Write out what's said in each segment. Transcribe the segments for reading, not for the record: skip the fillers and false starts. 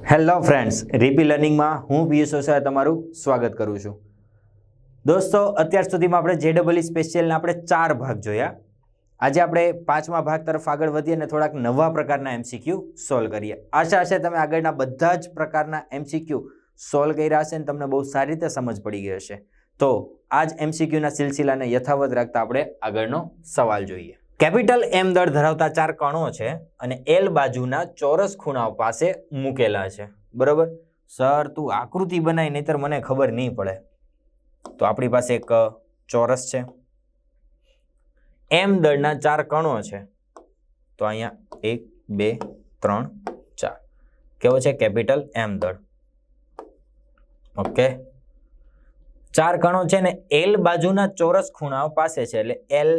Hello friends, રીપી લર્નિંગમાં હું પિયુષ ઓસા તમારું સ્વાગત કરું છું. દોસ્તો, અત્યાર સુધીમાં આપણે જેડબલઈ સ્પેશિયલના આપણે 4 ભાગ જોયા. આજે આપણે 5મા ભાગ તરફ આગળ વધીએ અને થોડાક નવા પ્રકારના એમસીક્યુ સોલ્વ કરીએ. આશા છે તમે આગળના બધા જ પ્રકારના એમસીક્યુ સોલ્વ કર્યા હશે અને તમને બહુ સારી રીતે સમજ પડી ગઈ હશે. તો આ જ એમસીક્યુના સિલસિલાને યથાવત રાખતા આપણે આગળનો સવાલ જોઈએ. કેપિટલ એમ દળ ધરાવતા 4 કણો છે અને એલ બાજુના ચોરસ ખૂણાઓ પાસે મૂકેલા છે. બરોબર? સર તું આકૃતિ બનાવી, નહીતર મને ખબર નહીં પડે. તો આપણી પાસે એક ચોરસ છે, એમ દળના 4 કણો છે. તો અહીંયા 1 2 3 4 કેવો છે? કેપિટલ એમ દળ. ઓકે, 4 કણો છે ને એલ બાજુના ચોરસ ખૂણાઓ પાસે છે, એટલે એલ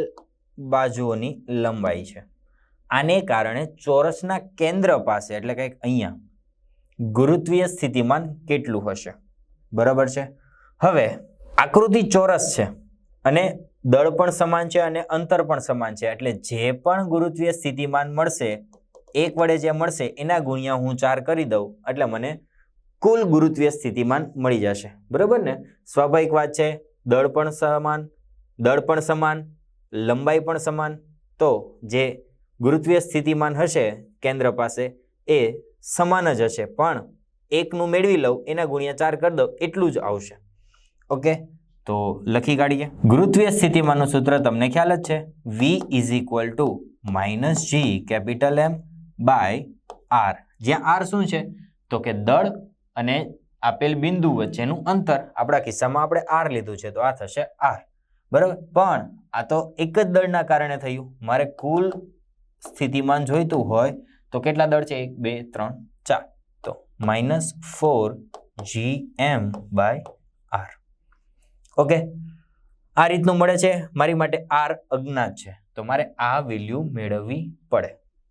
બાજુઓની લંબાઈ છે. આને કારણે ચોરસના કેન્દ્ર પાસે એટલે કે અહીંયા ગુરુત્વીય સ્થિતિમાન કેટલું હશે? બરાબર છે. હવે આકૃતિ ચોરસ છે અને દળ પણ સમાન છે અને અંતર પણ સમાન છે, એટલે જે પણ ગુરુત્વીય સ્થિતિમાન મળશે, એક વડે જે મળશે એના ગુણ્યા હું 4 કરી દઉં એટલે મને કુલ ગુરુત્વીય સ્થિતિમાન મળી જશે. બરાબર ને? સ્વાભાવિક વાત છે. દળ પણ સમાન, લંબાઈ પણ સમાન, તો જે ગુરુત્વીય સ્થિતિમાન હશે કેન્દ્ર પાસે એ સમાન જ હશે, પણ એકનું મેળવી લઉં એના ગુણ્યા 4 કરી દઉં એટલું જ આવશે. ઓકે, તો લખી કાઢીએ. ગુરુત્વીય સ્થિતિમાનનું સૂત્ર તમને ખ્યાલ જ છે, V = -G capital M by R. જ્યાં R શું છે? તો કે દળ અને આપેલ બિંદુ વચ્ચેનું અંતર. આપણા કિસ્સામાં આપણે R લીધું છે, તો આ થશે R. બરાબર? પણ આ તો એક જ દળના કારણે થયું. મારે કુલ સ્થિતિમાન જોઈતું હોય તો કેટલા દળ છે? 1 2 3 4. તો -4gm બાય R. ઓકે, આ રીતનું મળે છે. મારી માટે R અજ્ઞાત છે, તો મારે આ વેલ્યુ મેળવવી પડે.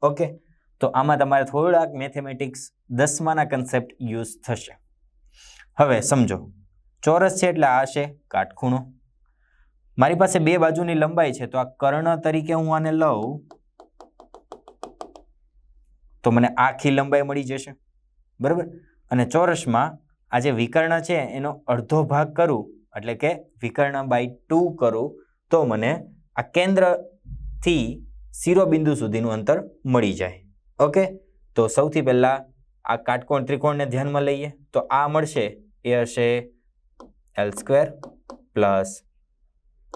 ઓકે, તો આમાં તમારે થોડાક મેથેમેટિક્સ 10માના કન્સેપ્ટ યુઝ થશે. હવે સમજો, ચોરસ છે એટલે આ છે કાટખૂણો. મારી પાસે 2 બાજુની લંબાઈ છે, તો આ કર્ણ તરીકે હું આને લઉં તો મને આખી લંબાઈ મળી જશે. બરાબર? અને ચોરસમાં આ જે વિકર્ણ છે એનો અડધો ભાગ કરું, એટલે કે વિકર્ણ બાય 2 કરું, તો મને આ કેન્દ્રથી શિરોબિંદુ સુધીનું અંતર મળી જાય. ઓકે, તો સૌથી પહેલા આ કાટકોણ ત્રિકોણને ધ્યાનમાં લઈએ, તો આ મળશે એ હશે L² પ્લસ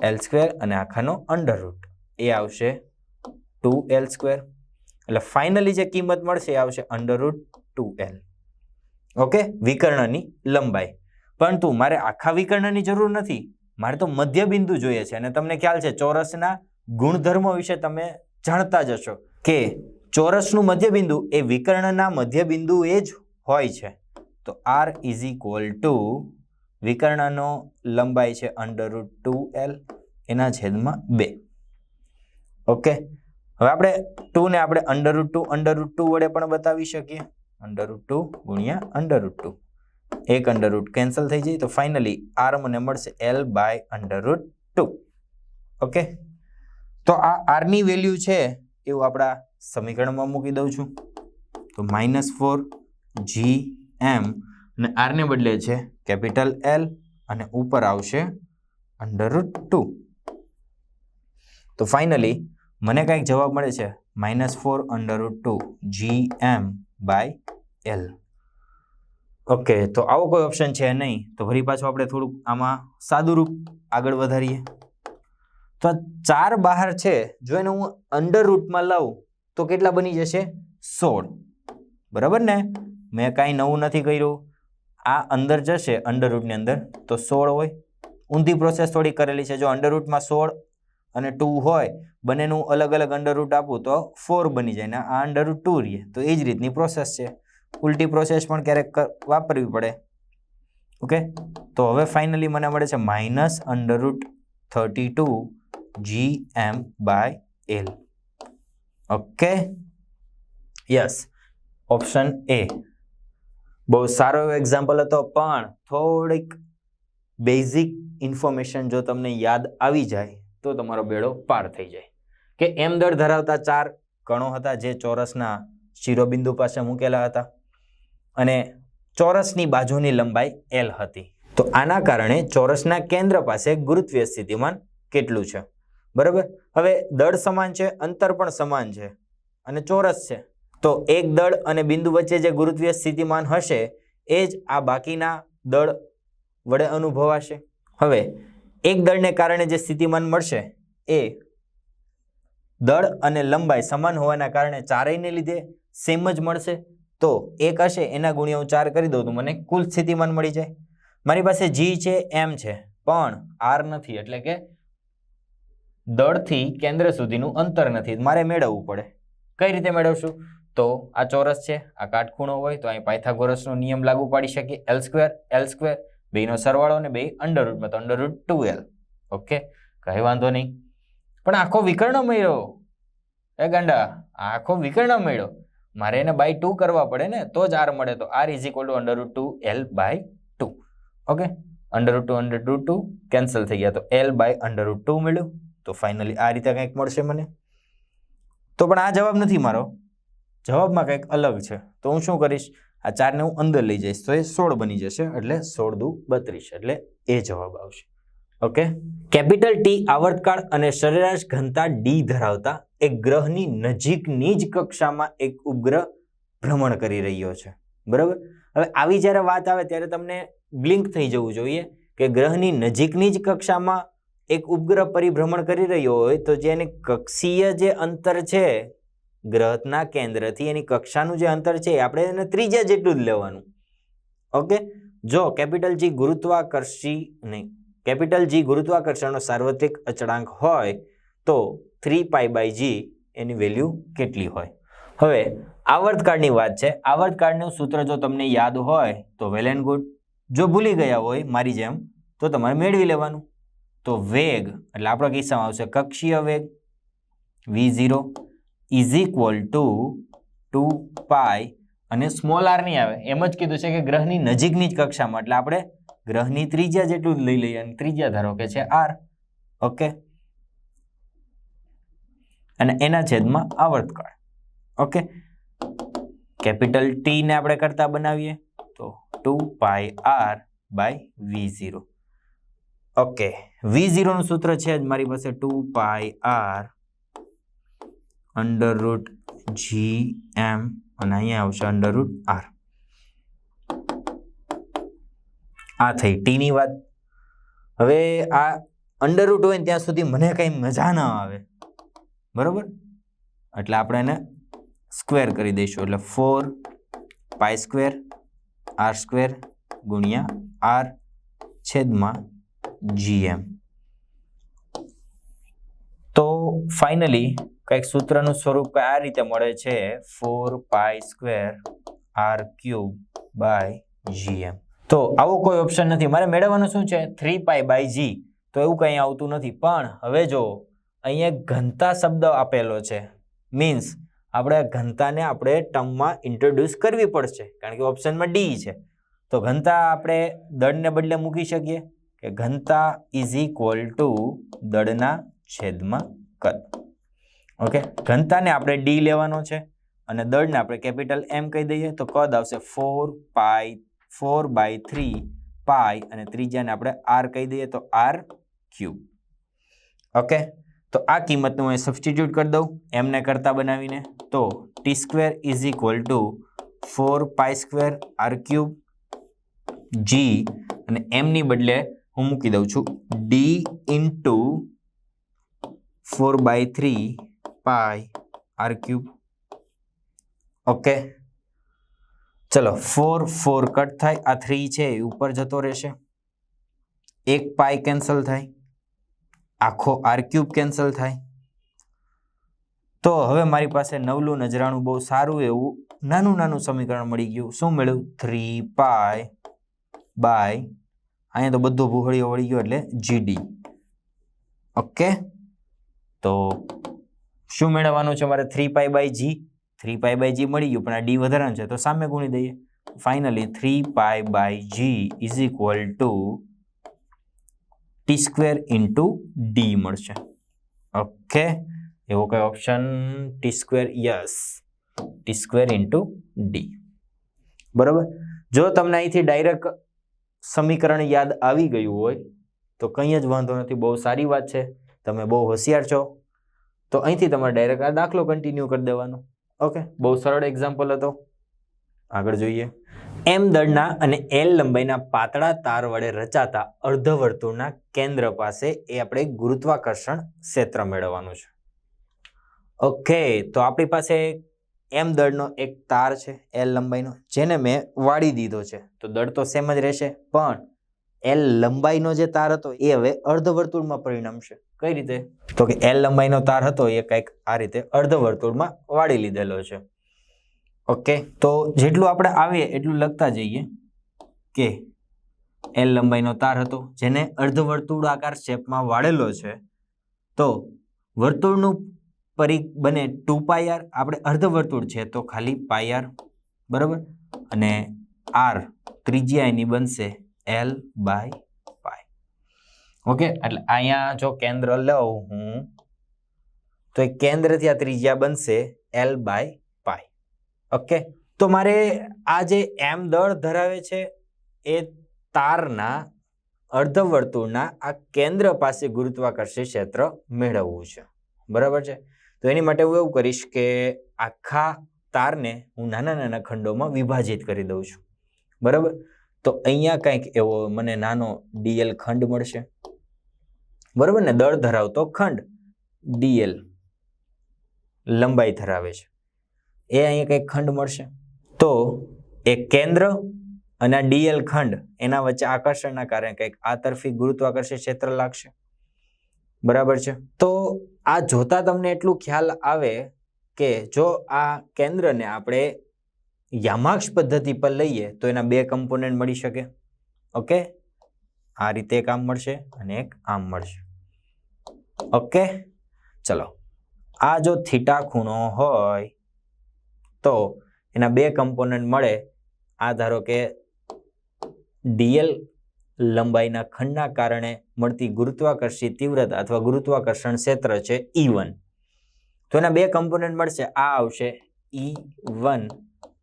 L² અને આખાનો અંડરરૂટ એ આવશે 2L². એટલે ફાઇનલી જે કિંમત મળશે એ આવશે √2L. ઓકે, વિકર્ણની લંબાઈ. પરંતુ મારે આખા વિકર્ણની જરૂર નથી, મારે તો મધ્ય બિંદુ જોઈએ છે. અને તમને ખ્યાલ છે ચોરસના ગુણધર્મો વિશે તમે જાણતા જ હશો કે ચોરસનું મધ્ય બિંદુ એ વિકર્ણના મધ્ય બિંદુ એ જ હોય છે. તો R = વિકર્ણનો લંબાઈ છે √2L એના છેદમાં 2. ઓકે, હવે આપણે 2 ને આપણે √2 વડે પણ બતાવી શકીએ. √2 ગુણ્યા √2, એક અંડરરૂટ કેન્સલ થઈ જાય, તો ફાઇનલી R મને મળશે L/√2. ઓકે, તો આ R ની વેલ્યુ છે એવું આપણા સમીકરણમાં મૂકી દઉં છું. તો -4gm અને R ને બદલે છે કેપિટલ L અને ઉપર આવશે √2. તો ફાઇનલી મને કંઈક જવાબ મળે છે -4√2gm બાય L. ઓકે, તો આવો કોઈ ઓપ્શન છે નહીં, તો ફરી પાછું આપણે થોડુંક આમાં સાદું રૂપ આગળ વધારીએ. તો 4 બહાર છે, જો એને હું અંડરરૂટમાં લઉં તો કેટલા બની જશે? 16. બરાબર ને? મેં કાંઈ નવું નથી કર્યું. આ અંદર જશે અંડરરૂટની અંદર તો 16 હોય. ઊંધી પ્રોસેસ થોડી કરેલી છે. જો અંડરરૂટમાં 16 અને 2 હોય, બંનેનું અલગ અલગ અંડરરૂટ આપું તો 4 બની જાય ને આ √2 રહે. તો એ જ રીતની પ્રોસેસ છે. ઉલટી પ્રોસેસ પણ ક્યારેક વાપરવી પડે. ઓકે, તો હવે ફાઇનલી મને મળે છે -32gm by L. Okay, yes, option A. બહુ સારો એવો એક્ઝામ્પલ હતો, પણ થોડીક બેઝિક ઇન્ફોર્મેશન જો તમને યાદ આવી જાય તો તમારો બેડો પાર થઈ જાય. કે એમ દળ ધરાવતા 4 કણો હતા જે ચોરસના શિરોબિંદુ પાસે મૂકેલા હતા. અને ચોરસની બાજુની લંબાઈ L હતી. તો આના કારણે ચોરસના કેન્દ્ર પાસે ગુરુત્વીય સ્થિતિમાન કેટલું છે? બરાબર. હવે દળ સમાન છે, અંતર પણ સમાન છે અને ચોરસ છે. તો એક દળ અને બિંદુ વચ્ચે જે ગુરુત્વીય સ્થિતિમાન હશે એ જ આ બાકીના દળ વડે અનુભવાશે. હવે એક દળને કારણે જે સ્થિતિમાન મળશે એ દળ અને લંબાઈ સમાન હોવાના કારણે ચારેયને લીધે સેમ જ મળશે. તો એક હશે એના ગુણ્યા હું 4 કરી દઉં તો મને કુલ સ્થિતિમાન મળી જાય. મારી પાસે G છે, M છે, પણ R નથી, એટલે કે દળથી કેન્દ્ર સુધીનું અંતર નથી. મારે મેળવવું પડે. કઈ રીતે મેળવશું? તો આ ચોરસ છે, આ કાટખૂણો હોય તો અહીં પાયથાગોરસનો નિયમ લાગુ પાડી શકીએ. L² બેયનો સરવાળો ને બે અંડરરૂટમાં તો √2L. ઓકે, કઈ વાંધો નહીં. પણ આખો વિકર્ણ મળ્યો એ ગાંડા, આખો વિકર્ણ મળ્યો. મારે એને બાય 2 કરવા પડે ને તો જ R મળે. તો R =√2L/2. ઓકે, √2 કેન્સલ થઈ ગયા તો L/√2 મળ્યું. તો ફાઇનલી આ રીતે કંઈક મળશે મને. તો પણ આ જવાબ નથી મારો, જવાબમાં કંઈક અલગ છે. તો હું શું કરીશ? આ 4 ને હું અંદર લઈ જઈશ તો એ 16 બની જશે, એટલે 16 દુ 32, એટલે એ જવાબ આવશે. ઓકે, કેપિટલ T આવર્તકાળ અને સરેરાશ ઘનતા D ધરાવતા એક ગ્રહની નજીકની જ કક્ષામાં એક ઉપગ્રહ ભ્રમણ કરી રહ્યો છે. બરાબર. હવે આવી જ્યારે વાત આવે ત્યારે તમને બ્લિંક થઈ જવું જોઈએ કે ગ્રહની નજીકની જ કક્ષામાં એક ઉપગ્રહ પરિભ્રમણ કરી રહ્યો હોય તો જેની કક્ષીય જે અંતર છે ગ્રહના કેન્દ્રથી એની કક્ષાનું જે અંતર છે આપણે એને ત્રિજ્યા જેટલું જ લેવાનું. ઓકે, જો કેપિટલ G ગુરુત્વાકર્ષણનો સાર્વત્રિક અચળાંક હોય તો 3π/g એની વેલ્યુ કેટલી હોય? હવે આવર્તકાળની વાત છે. આવર્તકાળનું સૂત્ર જો તમને યાદ હોય તો વેલ એન્ડ ગુડ. જો ભૂલી ગયા હોય મારી જેમ તો તમારે મેળવી લેવાનું. તો વેગ એટલે આપણા કિસ્સામાં આવશે કક્ષીય વેગ v0 = 2π અને સ્મોલ r નહીં આવે. એમ જ કીધું છે કે ગ્રહની નજીકની જ કક્ષામાં, એટલે આપણે ગ્રહની ત્રિજ્યા જેટલું જ લઈ લઈએ અને ત્રિજ્યા ધારો કે છે r. ઓકે, અને એના છેદમાં આવર્તકાળ. ઓકે, કેપિટલ T ને આપણે કરતા બનાવીએ તો 2πr/v0. ઓકે, v0 નું સૂત્ર છે જ મારી પાસે 2πr √gm અને અહીંયા આવશે √r. આ થઈ T ની વાત. હવે આ અંડરરૂટ હોય ને ત્યાં સુધી મને કઈ મજા ના આવે. બરોબર, એટલે આપણે એને સ્ક્વેર કરી દઈશું. એટલે 4π² r² ગુણ્યા r છેદમાં gm. તો ફાઇનલી કંઈક સૂત્રનું સ્વરૂપ આ રીતે મળે છે 4π² r³/gm. તો આવો કોઈ ઓપ્શન નથી. મારે મેળવવાનું શું છે? 3π/g. તો એવું કંઈ આવતું નથી. પણ હવે જો અહીંયા ઘનતા શબ્દ આપેલો છે, મીન્સ આપણે ઘનતાને આપણે ટર્મમાં ઇન્ટ્રોડ્યુસ કરવી પડશે, કારણ કે ઓપ્શનમાં D છે. તો ઘનતા આપણે દળને બદલે મૂકી શકીએ કે ઘનતા = દળના છેદમાં કદ. ઓકે, ઘનતાને આપણે D લેવાનો છે અને દળને આપણે કેપિટલ M કહી દઈએ તો કદ આવશે 4/3π અને ત્રિજ્યાને આપણે r કહી દઈએ તો r³. ઓકે, તો આ કિંમતનું હું સબસ્ટિટ્યુટ કરી દઉં m ને કરતા બનાવીને. તો t² = 4π² r³ g અને m ની બદલે હું મૂકી દઉં છું d × 4/3π r³. ઓકે, ચલો 4 4 કટ થાય, આ 3 છે એ ઉપર જતો રહેશે, એક પાઈ કેન્સલ થાય, આખો r³ કેન્સલ થાય. તો હવે મારી પાસે નવલું નજરાણું બહુ સારું એવું નાનું સમીકરણ મળી ગયું. શું મળ્યું? 3π/ અહીંયા તો બધું ભૂહળીઓ વળી ગયો એટલે gd. ઓકે, તો શું મેળવવાનું છે મારે? 3π/g. 3π/g મળી ગયું, પણ આ d વધારાનું છે તો સામે ગુણી દઈએ. ફાઇનલી 3π/g = t² × d મળશે. ઓકે, એવો કઈ option? t², yes, t² × d. બરાબર. જો તમને અહીંથી ડાયરેક્ટ સમીકરણ યાદ આવી ગયું હોય તો કંઈ જ વાંધો નથી, બહુ સારી વાત છે, તમે બહુ હોશિયાર છો. તો અહીંથી તમારે ડાયરેક્ટ આ દાખલો કન્ટિન્યુ કરી દેવાનો. ઓકે, બહુ સરળ એક્ઝામ્પલ હતો. આગળ જોઈએ. એમ દળના અને એલ લંબાઈના પાતળા તાર વડે રચાતા અર્ધવર્તુળના કેન્દ્ર પાસે એ આપણે ગુરુત્વાકર્ષણ ક્ષેત્ર મેળવવાનું છે. ઓકે, તો આપણી પાસે એમ દળનો એક તાર છે એલ લંબાઈનો, જેને મેં વાળી દીધો છે. તો દળ તો સેમ જ રહેશે, પણ એલ લંબાઈનો જે તાર હતો એ હવે અર્ધવર્તુળમાં પરિણમશે. કઈ રીતે? તો કે એલ લંબાઈનો તાર હતો એ કંઈક આ રીતે અર્ધવર્તુળમાં વાળી લીધેલો છે. ઓકે, તો જેટલું આપણે આવીએ એટલું લખતા જઈએ કે એલ લંબાઈનો તાર હતો જેને અર્ધવર્તુળાકાર શેપમાં વાળેલો છે. તો વર્તુળનું પરિઘ બને 2πr, આપણે અર્ધવર્તુળ છે તો ખાલી πr, બરાબર. અને r ત્રિજ્યા એની બનશે l/π. ઓકે, એટલે અહીંયા જો કેન્દ્ર લઉં હું તો એ કેન્દ્રથી આ ત્રિજ્યા બનશે l/π. ઓકે, તો મારે આ જે એમ દળ ધરાવે છે એ તારના અર્ધવર્તુળના આ કેન્દ્ર પાસે ગુરુત્વાકર્ષણ ક્ષેત્ર મેળવવું છે. બરાબર છે. તો એની માટે હું એવું કરીશ કે આખા તારને હું નાના નાના ખંડોમાં વિભાજિત કરી દઉં છું. બરાબર. તો અહીંયા કંઈક એવો મને નાનો ડીએલ ખંડ મળશે. બરાબર ને, દળ ધરાવતો ખંડ ડીએલ લંબાઈ ધરાવે છે એ અહીંયા કંઈક ખંડ મળશે. તો એ કેન્દ્ર અને આ ડીએલ ખંડ એના વચ્ચે આકર્ષણના કારણે કંઈક આ તરફી ગુરુત્વાકર્ષણ ક્ષેત્ર લાગશે. બરાબર છે. તો આ જોતા તમને એટલું ખ્યાલ આવે કે જો આ કેન્દ્રને આપણે યામાક્ષ પદ્ધતિ પર લઈએ તો એના બે કમ્પોનન્ટ મળી શકે. ઓકે, આ રીતે એક આમ મળશે અને એક આમ મળશે. ઓકે, ચલો. આ જો થીટા ખૂણો હોય તો એના બે કમ્પોનન્ટ મળે. આ ધારો કે ડીએલ લંબાઈના ખંડના કારણે મળતી ગુરુત્વાકર્ષી તીવ્રતા અથવા ગુરુત્વાકર્ષણ ક્ષેત્ર છે E1. તો એના બે કમ્પોનન્ટ મળશે. આ આવશે E1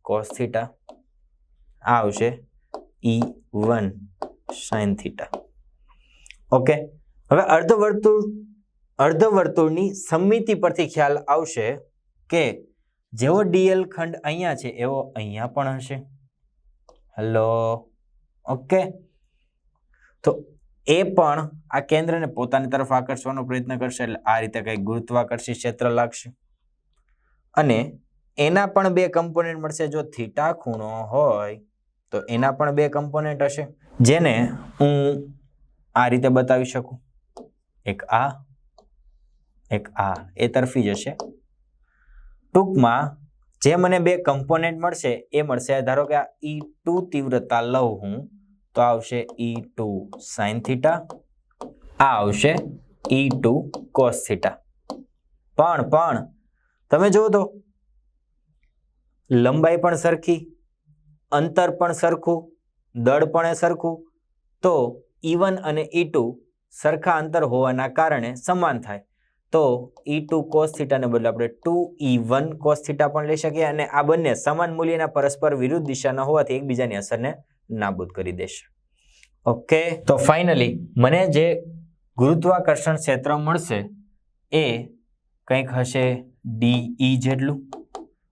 cos થીટા, આ આવશે E1 sin થીટા. ઓકે, હવે અર્ધવર્તુળની સમમિતિ પરથી ખ્યાલ આવશે કે જેવો ડીએલ ખંડ અહીંયા છે એવો અહીંયા પણ હશે. Hello, okay. તો એ પણ આ કેન્દ્રને પોતાની તરફ આકર્ષવાનો પ્રયત્ન કરશે, એટલે આ રીતે કંઈક ગુરુત્વાકર્ષી ક્ષેત્ર લાગશે. અને એના પણ બે કમ્પોનન્ટ મળશે. જો થીટા ખૂણો હોય તો એના પણ બે કમ્પોનન્ટ હશે, જેને હું આ રીતે બતાવી શકું. એક આ, એક આ, એ તરફી જશે. ટૂંકમાં જે મને બે કમ્પોનન્ટ મળશે એ મળશે. ધારો કે આ E2 તીવ્રતા લઉં હું તો આવશે E2 sin થીટા, આ આવશે E2 cos થીટા. પણ તમે જુઓ તો લંબાઈ પણ સરખી, અંતર પણ સરખું, દળ પણ સરખું. તો E1 અને E2 સરખા અંતર હોવાના કારણે સમાન થાય. તો E2 cos થીટાને બદલે આપણે 2E1 cos થીટા પણ લઈ શકીએ. અને આ બંને સમાન મૂલ્યના પરસ્પર વિરુદ્ધ દિશાના હોવાથી એકબીજાની અસરને નાબૂદ કરી દેશે. ઓકે, તો ફાઇનલી મને જે ગુરુત્વાકર્ષણ ક્ષેત્ર મળશે એ કંઈક હશે DE જેટલું.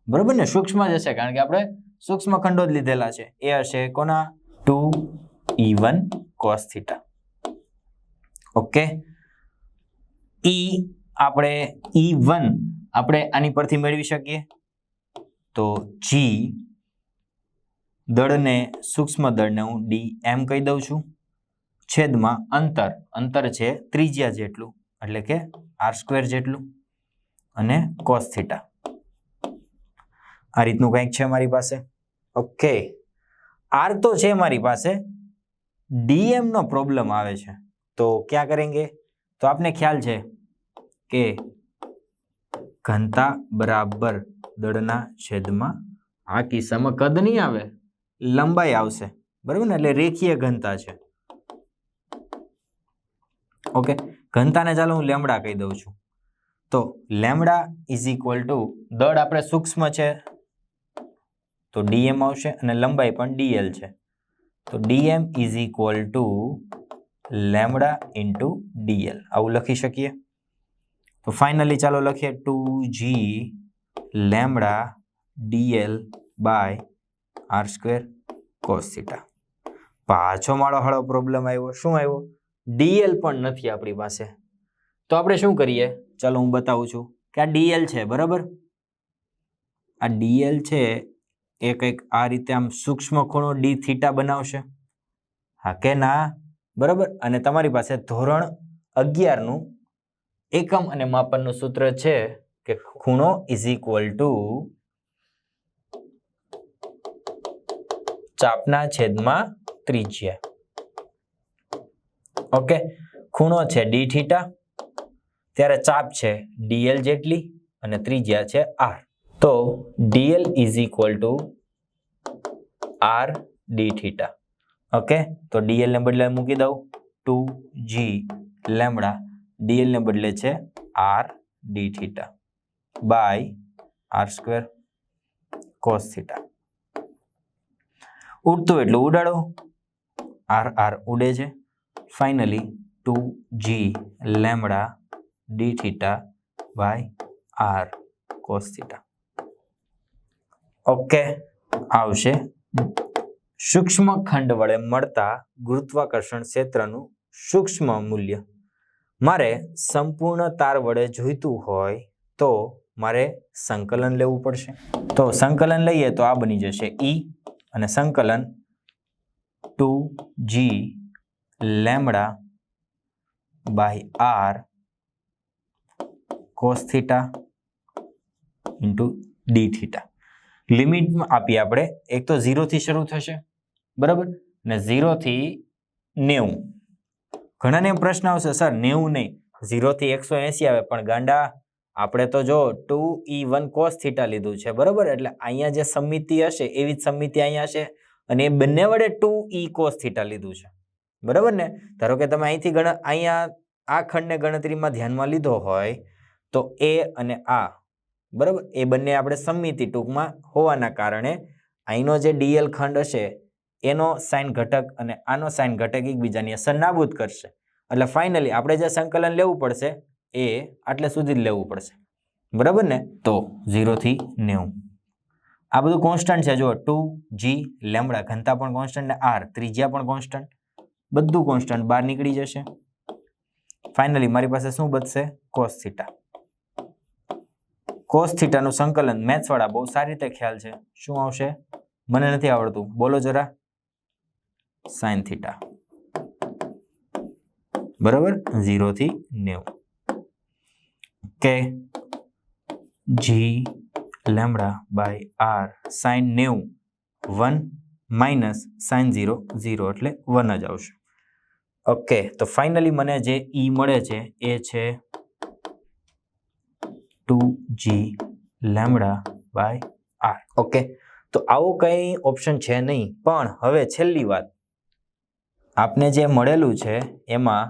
બરોબર ને, સૂક્ષ્મ જ હશે કારણ કે આપણે સૂક્ષ્મ ખંડો જ લીધેલા છે. એ હશે કોના? 2E1 cos theta. ઓકે, આપણે E1 આપણે આની પરથી મેળવી શકીએ. તો G દળને, સૂક્ષ્મ દળને હું dm કહી દઉં છું, છેદમાં અંતર છે ત્રિજ્યા જેટલું, એટલે કે r² જેટલું, અને cos થીટા. આ રીતનું કંઈક છે મારી પાસે. ઓકે, r તો છે મારી પાસે, dm નો પ્રોબ્લેમ આવે છે. તો ક્યાં કરેંગે? તો આપને ખ્યાલ છે કે ઘનતા બરાબર દળના છેદમાં, આ કિસ્સામાં કદ નહીં આવે, લંબાઈ આવશે. બરાબર ને, એટલે રેખીય ઘનતા છે. ઓકે, ઘનતાને ચાલો હું લેમડા કહી દઉં છું. તો લેમડા ઇઝ ઇક્વલ ટુ, દળ આપણે સૂક્ષ્મ છે તો તો dm આવશે અને લંબાઈ પણ dl છે તો dm is equal to lambda into dl આવું લખી શકીએ. તો ફાઇનલી ચાલો લખીએ 2g lambda dl by R square cos theta. પાછો મારો હળો પ્રોબ્લેમ આવ્યો. શું આવ્યો? dl પણ નથી આપણી પાસે. તો આપણે શું કરીએ? ચાલો હું બતાવું છું કે આ dl છે, બરાબર? આ dl છે એ કંઈક આ રીતે આમ સૂક્ષ્મ ખૂણો d થીટા બનાવશે, હા કે ના? બરાબર. અને તમારી પાસે ધોરણ 11 નું એકમ અને માપનનું સૂત્ર છે કે ખૂણો ઇઝ ઇક્વલ ટુ ચાપના છેદમાં ત્રિજ્યા. ઓકે, ખૂણો છે d થીટા, ત્યારે ચાપ છે dl જેટલી અને ત્રિજ્યા છે r. તો dl is equal to r d theta. Okay, તો dl ને બદલે મૂકી દઉં 2g લેમ્બડા, dl ને બદલે છે r d theta by r square cos theta. ઉડતું એટલું ઉડાડો, r ઉડે છે. Finally 2g lambda d theta by r cos theta. Okay, આવશે સૂક્ષ્મ ખંડ વડે મળતા ગુરુત્વાકર્ષણ ક્ષેત્રનું સૂક્ષ્મ મૂલ્ય. મારે સંપૂર્ણ તાર વડે જોઈતું હોય તો મારે સંકલન લેવું પડશે. તો સંકલન લઈએ તો આ બની જશે E અને સંકલન 2g lambda by r cos theta into d theta. લિમિટમાં આપીએ આપણે, એક તો 0 થી શરૂ થશે, બરાબર, ને 0 થી 90. ઘણાને પ્રશ્ન આવશે સર 90 નહીં 0 થી 180 આવે, પણ ગાંડા આપણે તો જો 2e1 cos થીટા લીધું છે, બરાબર? એટલે અહીંયા જે સમિતિ હશે એવી જ સમિતિ અહીંયા હશે અને એ બંને વડે 2e cos થીટા લીધું છે, બરાબર ને? ધારો કે તમે અહીંથી અહીંયા આ ખંડને ગણતરીમાં ધ્યાનમાં લીધો હોય તો એ અને આ, બરાબર, એ બંને આપણે સમિતિ ટૂંકમાં હોવાના કારણે અહીંનો જે dl ખંડ હશે એનો સાઇન ઘટક અને આનો સાઇન ઘટક એકબીજાની અસર નાબૂદ કરશે. એટલે ફાઇનલી આપણે જે સંકલન લેવું પડશે એ આટલે સુધી જ લેવું પડશે, બરાબર ને? તો 0 થી 90 આ બધું કોન્સ્ટન્ટ છે. જો 2g લેમ્બડા ઘનતા પણ કોન્સ્ટન્ટ ને r ત્રિજ્યા પણ કોન્સ્ટન્ટ, બધું કોન્સ્ટન્ટ બહાર નીકળી જશે. ફાઇનલી મારી પાસે શું બચશે? Cos theta. કોસ થીટાનું સંકલન મેથ્સ વાળા બહુ સારી રીતે ખ્યાલ છે. શું આવશે? મને નથી આવડતું, બોલો જરા. સાઇન થીટા, બરાબર, 0 થી 90. Okay, g lambda by r sine 90 1 minus sine 0 0 એટલે 1 જ આવશે. ઓકે, તો ફાઇનલી મને જે E મળે છે એ છે 2g lambda by r. Okay, તો આવું કંઈ ઓપ્શન છે નહીં, પણ હવે છેલ્લી વાત, આપને જે મળેલું છે એમાં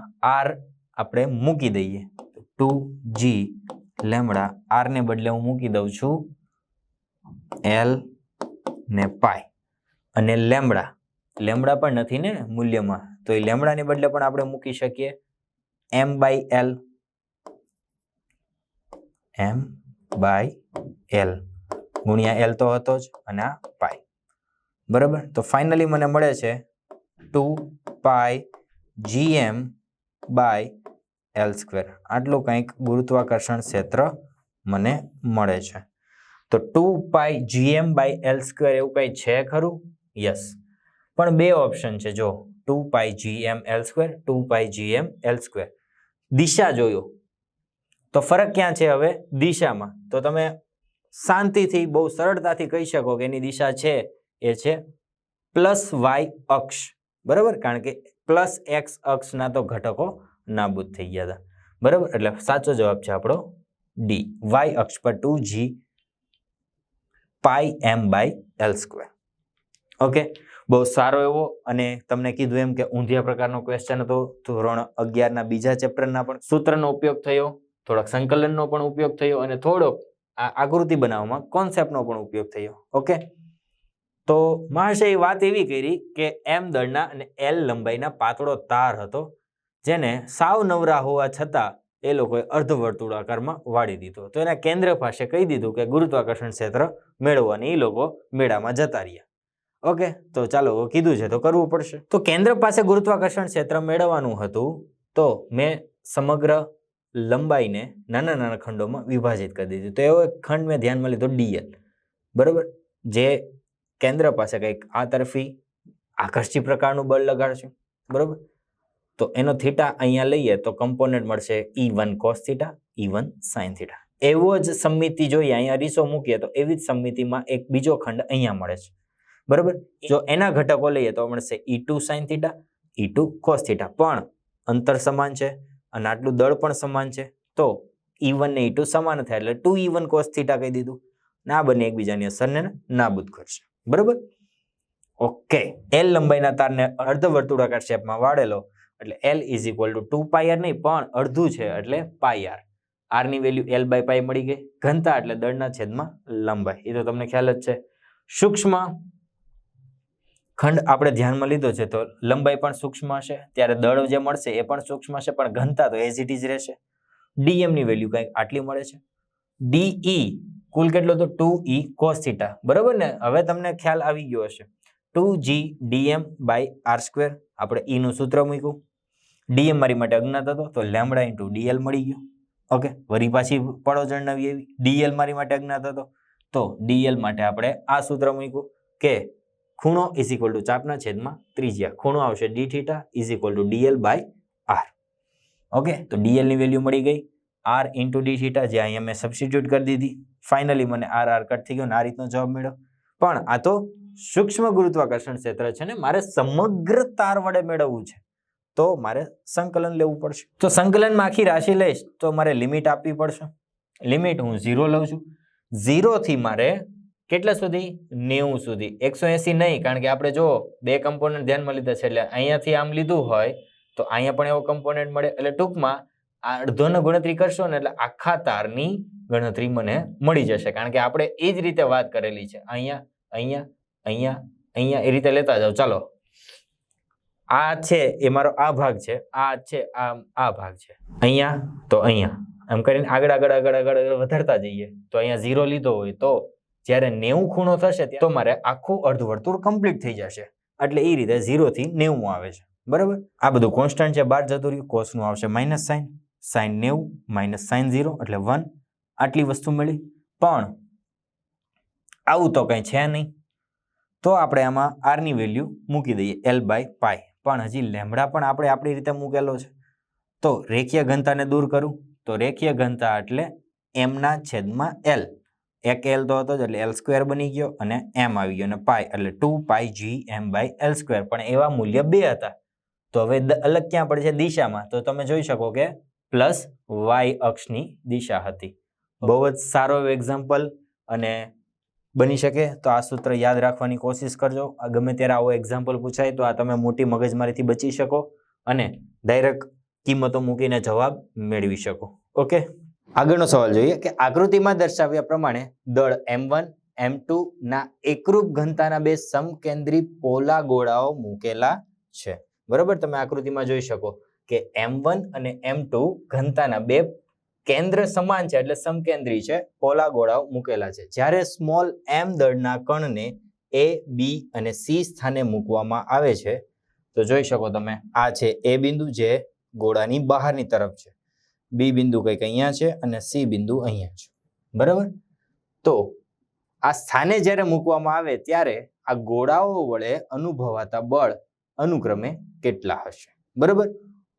r આપણે મૂકી દઈએ. 2g લેમ્બડા, r ને બદલે હું મૂકી દઉં છું l ને પાઈ, અને લેમ્બડા પણ નથી ને મૂલ્યમાં, તો એ લેમ્બડાને બદલે પણ આપણે મૂકી શકીએ m બાય l ગુણ્યા l તો હતો જ અને આ પાઈ, બરાબર. તો ફાઇનલી મને મળે છે 2 પાઈ gm બાય l સ્ક્વેર. આટલું કંઈક ગુરુત્વાકર્ષણ ક્ષેત્ર મને મળે છે. તો 2 પાઈ gm બાય l સ્ક્વેર એવું કંઈ છે ખરું? યસ, પણ બે ઓપ્શન છે. જો 2 પાઈ gm l સ્ક્વેર, 2 પાઈ gm l સ્ક્વેર. દિશા જોયો તો ફરક ક્યાં છે? હવે દિશામાં તો તમે શાંતિથી બહુ સરળતાથી કહી શકો કે એની દિશા છે એ છે પ્લસ વાય અક્ષ, બરાબર, કારણ કે પ્લસ એક્સ અક્ષના તો ઘટકો નાબૂદ થઈ ગયા હતા, બરાબર. એટલે સાચો જવાબ છે આપણો ડી, વાય અક્ષ પર 2g pi m by l square. Okay, બહુ સારો એવો, અને તમને કીધું એમ કે ઊંધિયા પ્રકારનો ક્વેશ્ચન હતો. ધોરણ 11ના બીજા ચેપ્ટરના પણ સૂત્રનો ઉપયોગ થયો, થોડોક સંકલનનો પણ ઉપયોગ થયો, અને થોડોક આ આકૃતિ બનાવવામાં કોન્સેપ્ટનો પણ ઉપયોગ થયો. ઓકે, તો મહાશય વાત એવી કરી કે એમ દળના અને એલ લંબાઈના પાતળો તાર હતો, જેને સાવ નવરા હોવા છતાં એ લોકોએ અર્ધવર્તુળાકારમાં વાળી દીધો. તો એના કેન્દ્ર પાસે કહી દીધું કે ગુરુત્વાકર્ષણ ક્ષેત્ર મેળવવાની એ લોકો મેળામાં જતા રહ્યા. ઓકે, તો ચાલો કીધું છે તો કરવું પડશે. તો કેન્દ્ર પાસે ગુરુત્વાકર્ષણ ક્ષેત્ર મેળવવાનું હતું, તો મેં સમગ્ર લંબાઈને નાના નાના ખંડોમાં વિભાજિત કરી દીધું. તો એવો એક ખંડ મેં ધ્યાનમાં લીધો ડીએલ, બરોબર, જે કેન્દ્ર પાસે કંઈક આ તરફી આકર્ષી પ્રકારનું બળ લગાડશે, બરોબર. તો એનો થીટા અહીંયા લઈએ તો કમ્પોનન્ટ મળશે E1 cos theta, E1 sin theta. એવો જ સમમિતિ જોઈએ, અહીંયા અરીસો મૂકીએ તો એવી જ સમમિતિમાં એક બીજો ખંડ અહીંયા મળે છે, બરોબર. જો એના ઘટકો લઈએ તો મળશે E2 sin theta, E2 cos theta. પણ અંતર સમાન છે અને આટલું દળ પણ સમાન છે, તો E1 ને E2 સમાન થાય એટલે 2E1 cos થીટા કહી દીધું. આ બંને એકબીજાની અસરને નાબૂદ કરશે, બરોબર. ઓકે, એલ લંબાઈના તારને અર્ધવર્તુળાકાર શેપમાં વાળેલો એટલે L is equal two 2πr નહીં પણ અડધું છે એટલે πr. r ની વેલ્યુ L/π મળી ગઈ. ઘનતા એટલે દળના છેદમાં લંબાઈ, એ તો તમને ખ્યાલ જ છે. સૂક્ષ્મ ખંડ આપણે ધ્યાનમાં લીધો છે તો લંબાઈ પણ સૂક્ષ્મ હશે, ત્યારે દળ જે મળશે એ પણ સૂક્ષ્મ હશે, પણ ઘનતા તો એઝ ઇટ ઇઝ રહેશે. dm ની વેલ્યુ કંઈક આટલી મળે છે. de કુલ કેટલો તો 2e cos થીટા, બરોબર ને. હવે તમને ખ્યાલ આવી ગયો હશે. 2g dm/r², આપણે e નું સૂત્ર મૂક્યું. dm મારી માટે અજ્ઞાત હતો તો લેમ્બડા ઇન્ટુ dl મળી ગયો. ઓકે, વળી પાછી પડો જણાવી એવી. dl મારી માટે અજ્ઞાત હતો તો dl માટે આપણે આ સૂત્ર મૂક્યું કે ખૂણો ઇઝ ઇક્વલ ટુ ચાપના છેદમાં ત્રિજ્યા. ખૂણો આવશે d theta is equal two dl/r. Okay, તો dl ની વેલ્યુ મળી ગઈ. r ઇન્ટુ d થીટા જે અહીંયા મેં સબસ્ટિટ્યુટ કરી દીધી. ફાઇનલી મને r કટ થઈ ગયો ને આ રીતનો જવાબ મળ્યો. પણ આ તો સૂક્ષ્મ ગુરુત્વાકર્ષણ ક્ષેત્ર છે ને મારે સમગ્ર તાર વડે મેળવવું છે, તો મારે સંકલન લેવું પડશે. તો સંકલનમાં આખી રાશિ લઈશ તો મારે લિમિટ આપવી પડશે. લિમિટ હું 0 લઉં છું. 0 થી મારે કેટલા સુધી? 90 સુધી. 180 નહીં, કારણ કે આપણે જો બે કમ્પોનન્ટ ધ્યાનમાં લીધા છે એટલે અહીંયાથી આમ લીધું હોય તો અહીંયા પણ એવો કમ્પોનન્ટ મળે. એટલે ટૂંકમાં આ અડધોની ગણતરી કરશો ને એટલે આખા તારની ગણતરી મને મળી જશે, કારણ કે આપણે એ જ રીતે વાત કરેલી છે. અહીંયા અહીંયા અહીંયા અહીંયા એ રીતે લેતા જાઓ. ચાલો, આ છે એ મારો આ ભાગ છે, આ છે આ ભાગ છે, અહીંયા તો અહીંયા, એમ કરીને આગળ આગળ આગળ આગળ વધારતા જઈએ. તો અહીંયા 0 લીધો હોય તો જ્યારે 90 ખૂણો થશે તો મારે આખું અર્ધવર્તુળ કમ્પ્લીટ થઈ જશે. એટલે એ રીતે 0 થી 90 આવે છે, બરાબર. આ બધું કોન્સ્ટન્ટ છે, બહાર જતું રહ્યું. કોસ નું આવશે minus sine, sine 90 minus sine 0 એટલે 1. આટલી વસ્તુ મળી. પણ આવું તો કંઈ છે નહીં, તો આપણે આમાં r ની વેલ્યુ મૂકી દઈએ L/π. પણ હજી લેમ્બડા પણ આપણે આપણી રીતે મૂકેલો છે. તો રેખીય ઘનતાને દૂર કરું તો રેખીય ઘનતા એટલે m ના છેદમાં l. એક l તો હતો જ એટલે l² બની ગયો અને m આવી ગયો અને પાઈ એટલે 2πgm/l². પણ એવા મૂલ્ય 2 હતા. તો હવે અલગ ક્યાં પડે છે? દિશામાં. તો તમે જોઈ શકો કે પ્લસ y અક્ષની દિશા હતી. બહુ જ સારો એક્ઝામ્પલ અને બની શકે તો આ સૂત્ર યાદ રાખવાની કોશિશ કરજો. ગમે ત્યારે આવો એક્ઝામ્પલ પૂછાય તો આ તમે મોટી મગજમારીથી બચી શકો અને ડાયરેક્ટ કિંમતો મૂકીને જવાબ મેળવી શકો. ઓકે, આગળનો સવાલ જોઈએ કે આકૃતિમાં દર્શાવ્યા પ્રમાણે દળ m1 m2 ના એકરૂપ ઘનતાના બે સમકેન્દ્રી પોલા ગોળાઓ મૂકેલા છે, બરોબર. તમે આકૃતિમાં જોઈ શકો કે m1 અને m2 ઘનતાના બે કેન્દ્ર સમાન છે એટલે સમકેન્દ્રી છે, પોલા ગોળાઓ મૂકેલા છે. જ્યારે સ્મોલ m દળના કણને a, b અને c સ્થાને મૂકવામાં આવે છે તો જોઈ શકો તમે આ છે a બિંદુ જે ગોળાની બહારની તરફ છે, b બિંદુ કંઈક અહીંયા છે અને c બિંદુ અહીંયા છે, બરાબર. તો આ સ્થાને જ્યારે મૂકવામાં આવે ત્યારે આ ગોળાઓ વડે અનુભવાતા બળ અનુક્રમે કેટલા હશે, બરાબર.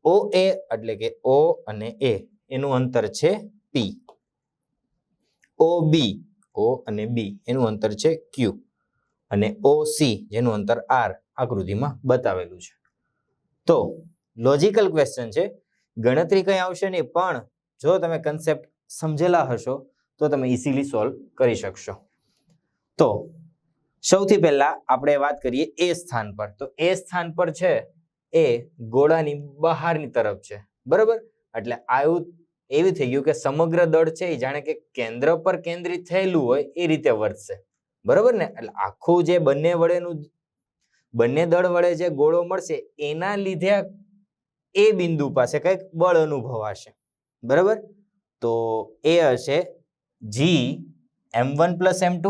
OA એટલે કે O અને A એનું અંતર છે P. OB, O અને B એનું અંતર છે Q અને OC જેનું અંતર R આકૃતિમાં બતાવેલું છે. તો લોજિકલ ક્વેશ્ચન છે, ગણતરી કઈ આવશે નહીં, પણ જો તમે કન્સેપ્ટ સમજેલા હશો તો તમે ઇઝીલી સોલ્વ કરી શકશો. તો સૌથી પહેલા આપણે વાત કરીએ એ સ્થાન પર. તો એ સ્થાન પર છે એ ગોળાની બહારની તરફ છે, બરાબર. એટલે આવું એવી થઈ ગયું કે સમગ્ર દળ છે એ જાણે કે કેન્દ્ર પર કેન્દ્રિત થયેલું હોય એ રીતે વર્તશે, બરાબર ને? એટલે આખું જે બંને દળ વડે જે ગોળો મળશે એના લીધે એ બિંદુ પાસે કંઈક બળ અનુભવાશે. બરાબર? તો એ હશે Gm1 + m2,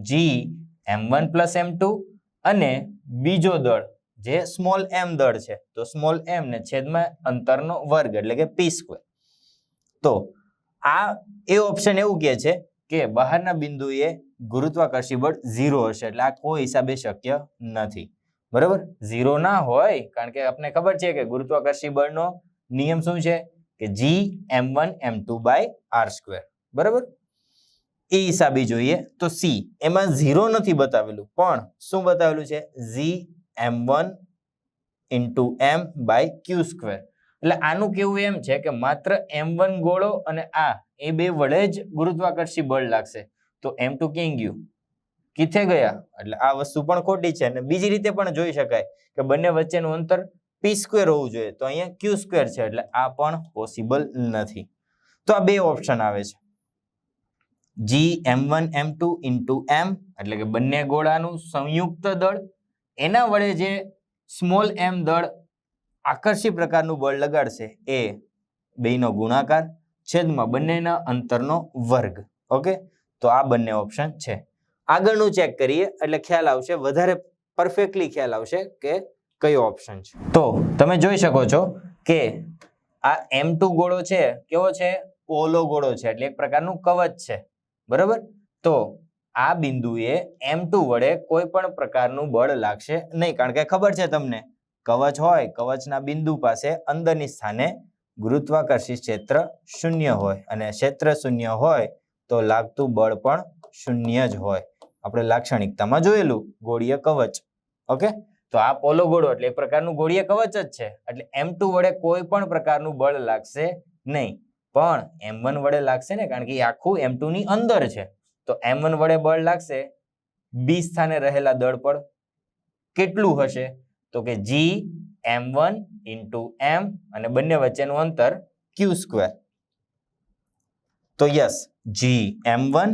Gm1 + m2 અને બીજો દળ જે સ્મોલ m દળ છે તો સ્મોલ m ને છેદમાં અંતરનો વર્ગ એટલે કે p². તો આ એ ઓપ્શન એવું કહે છે કે બહારના બિંદુએ ગુરુત્વાકર્ષી બળ 0 હશે, એટલે આ કોઈ હિસાબે શક્ય નથી. બરાબર? 0 ના હોય, કારણ કે આપણને ખબર છે કે ગુરુત્વાકર્ષી બળનો નિયમ શું છે કે Gm1m2/r². બરાબર? એ હિસાબે જોઈએ તો C એમાં 0 નથી બતાવેલું, પણ શું બતાવેલું છે Gm1 × m/q². એટલે આનું કેવું એમ છે કે માત્ર m1 ગોળો અને આ એ બે વડે જ ગુરુત્વાકર્ષી બળ લાગશે, તો m2 ક્યાં ગયું? કિથે ગયા? એટલે આ વસ્તુ પણ ખોટી છે. અને બીજી રીતે પણ જોઈ શકાય કે બંને વચ્ચેનું અંતર p² હોવું જોઈએ, તો અહીંયા q² છે, એટલે આ પણ પોસિબલ નથી. તો આ બે ઓપ્શન આવે છે. Gm1m2 × m એટલે કે બંને ગોળાનું સંયુક્ત દળ, એના વડે જે સ્મોલ m દળ આકર્ષી પ્રકારનું બળ લગાડશે એ બેનો ગુણાકાર છેદમાં બંનેના અંતરનો વર્ગ. ઓકે, તો આ બંને ઓપ્શન છે. આગળનું ચેક કરીએ એટલે ખ્યાલ આવશે, વધારે પરફેક્ટલી ખ્યાલ આવશે કે કયો ઓપ્શન છે. તો તમે જોઈ શકો છો કે આ m2 ગોળો છે કેવો છે? પોલો ગોળો છે, એટલે એક પ્રકારનું કવચ છે. બરાબર? તો આ બિંદુએ m2 વડે કોઈ પણ પ્રકારનું બળ લાગશે નહીં, કારણ કે ખબર છે તમને કવચ હોય, કવચના બિંદુ પાસે અંદરની સ્થાને ગુરુત્વાકર્ષી ક્ષેત્ર 0 હોય, અને ક્ષેત્ર 0 હોય તો લાગતું બળ પણ 0 જ હોય. આપણે લાક્ષણિકતામાં જોયેલું ગોળીય કવચ. ઓકે, તો આ પોલો ગોળો એટલે એક પ્રકારનું ગોળીય કવચ જ છે, એટલે m2 વડે કોઈ પણ પ્રકારનું બળ લાગશે નહીં, પણ m1 વડે લાગશે ને, કારણ કે એ આખું m2 ની અંદર છે. તો m1 વડે બળ લાગશે, b સ્થાને રહેલા દળ પર કેટલું હશે? તો કે Gm1 × m અને બંને વચ્ચેનું અંતર q². તો યસ, Gm1